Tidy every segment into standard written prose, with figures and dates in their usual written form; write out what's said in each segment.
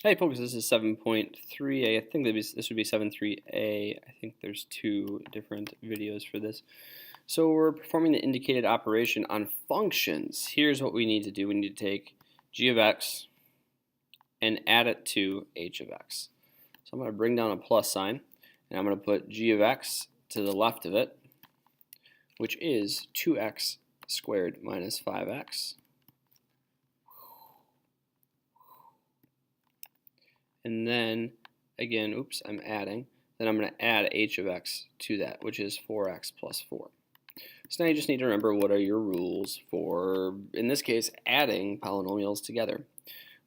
Hey folks, this is 7.3a. I think this would be 7.3a. I think there's two different videos for this. So we're performing the indicated operation on functions. Here's what we need to do. We need to take g of x and add it to h of x. So I'm going to bring down a plus sign, and I'm going to put g of x to the left of it, which is 2x squared minus 5x. And then, again, oops, I'm adding. Then I'm going to add h of x to that, which is 4x plus 4. So now you just need to remember what are your rules for, in this case, adding polynomials together.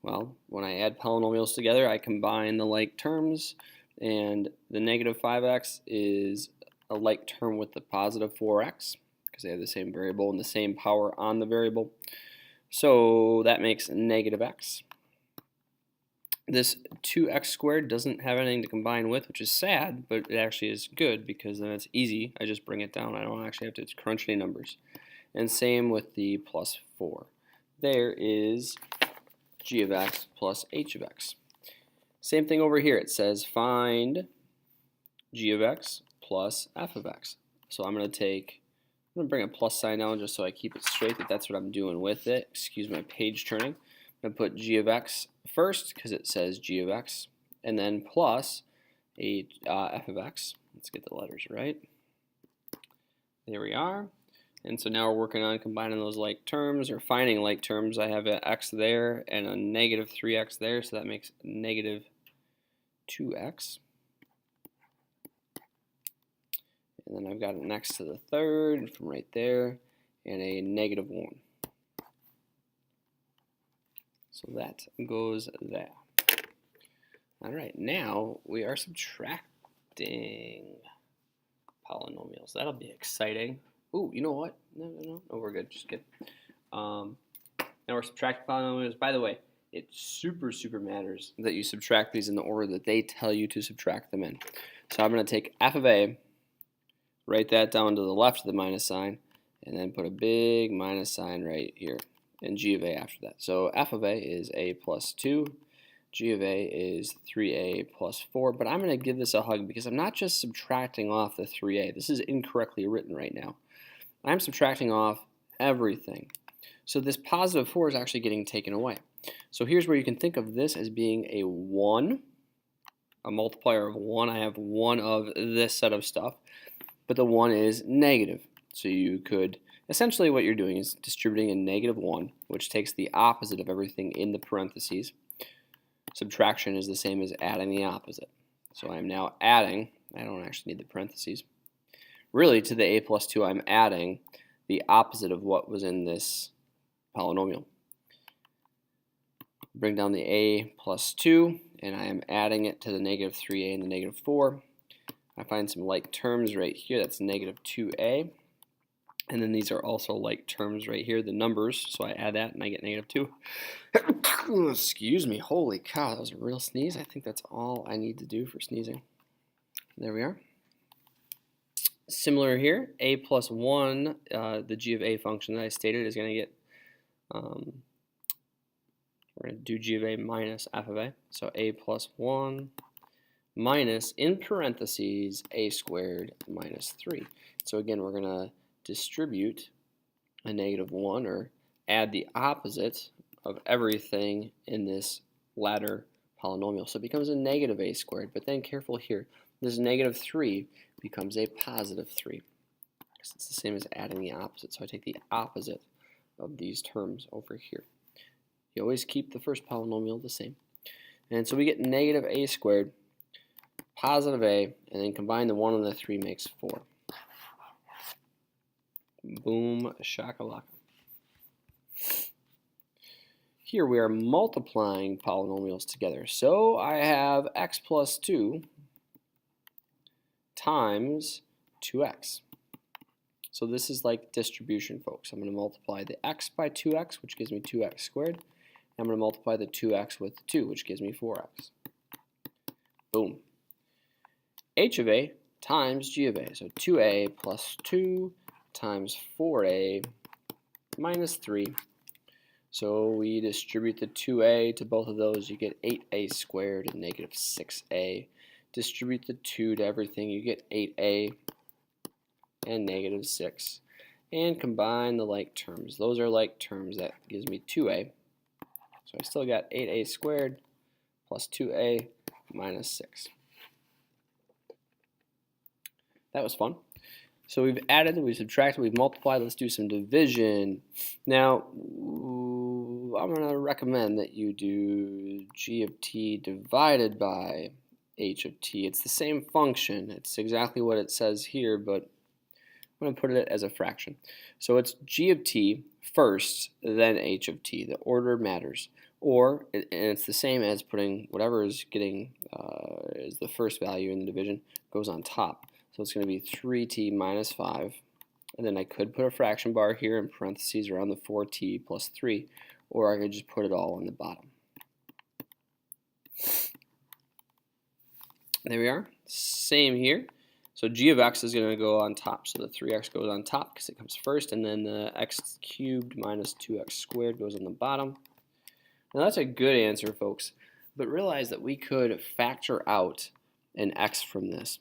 Well, when I add polynomials together, I combine the like terms, and the negative 5x is a like term with the positive 4x, because they have the same variable and the same power on the variable. So that makes negative x. This 2x squared doesn't have anything to combine with, which is sad, but it actually is good because then it's easy. I just bring it down. I don't actually have to crunch any numbers. And same with the plus 4. There is g of x plus h of x. Same thing over here. It says find g of x plus f of x. So I'm going to bring a plus sign down just so I keep it straight, that's what I'm doing with it. Excuse my page turning. I'm going to put g of x first because it says g of x, and then plus f of x. Let's get the letters right. There we are. And so now we're working on combining those like terms, or finding like terms. I have an x there and a negative 3x there, so that makes negative 2x. And then I've got an x to the third from right there, and a negative 1. So that goes there. All right, now we are subtracting polynomials. That'll be exciting. Ooh, you know what? No, we're good. Just good. Now we're subtracting polynomials. By the way, it super matters that you subtract these in the order that they tell you to subtract them in. So I'm going to take f of a, write that down to the left of the minus sign, and then put a big minus sign right here, and g of a after that. So f of a is a plus 2, g of a is 3a plus 4, but I'm going to give this a hug because I'm not just subtracting off the 3a. This is incorrectly written right now. I'm subtracting off everything. So this positive 4 is actually getting taken away. So here's where you can think of this as being a 1, a multiplier of 1. I have 1 of this set of stuff, but the 1 is negative. So you could, essentially what you're doing is distributing a negative 1, which takes the opposite of everything in the parentheses. Subtraction is the same as adding the opposite. So I'm now adding, I don't actually need the parentheses. Really, to the a plus 2, I'm adding the opposite of what was in this polynomial. Bring down the a plus 2, and I am adding it to the negative 3a and the negative 4. I find some like terms right here. That's negative 2a. And then these are also like terms right here, the numbers. So I add that and I get negative 2. Excuse me. Holy cow, that was a real sneeze. I think that's all I need to do for sneezing. There we are. Similar here, a plus 1, the g of a function that I stated is going to get, we're going to do g of a minus f of a. So a plus 1 minus, in parentheses, a squared minus 3. So again, we're going to distribute a negative 1, or add the opposite of everything in this latter polynomial. So it becomes a negative a squared, but then careful here, this negative 3 becomes a positive 3, because it's the same as adding the opposite. So I take the opposite of these terms over here. You always keep the first polynomial the same. And so we get negative a squared, positive a, and then combine the 1 and the 3 makes 4. Boom shakalaka. Here we are multiplying polynomials together. So I have x plus 2 times 2x. So this is like distribution, folks. I'm going to multiply the x by 2x, which gives me 2x squared. I'm going to multiply the 2x with 2, which gives me 4x. Boom. H of a times g of a. So 2a plus 2 times 4a minus 3 So we distribute the 2a to both of those, you get 8a squared and negative 6a. Distribute the 2 to everything, you get 8a and negative 6. And combine the like terms. Those are like terms. That gives me 2a. So I still got 8a squared plus 2a minus 6. That was fun. So we've added, we've subtracted, we've multiplied. Let's do some division. Now, I'm going to recommend that you do g of t divided by h of t. It's the same function. It's exactly what it says here, but I'm going to put it as a fraction. So it's g of t first, then h of t. The order matters. Or, and it's the same as putting whatever is getting is the first value in the division goes on top. So it's going to be 3t minus 5. And then I could put a fraction bar here in parentheses around the 4t plus 3. Or I could just put it all on the bottom. There we are. Same here. So g of x is going to go on top. So the 3x goes on top because it comes first. And then the x cubed minus 2x squared goes on the bottom. Now that's a good answer, folks. But realize that we could factor out an x from this.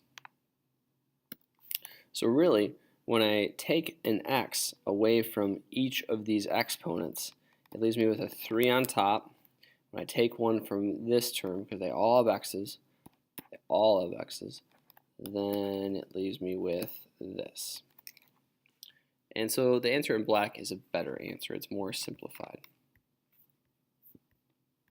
So really, when I take an x away from each of these exponents, it leaves me with a 3 on top. When I take one from this term, because they all have x's, then it leaves me with this. And so the answer in black is a better answer. It's more simplified.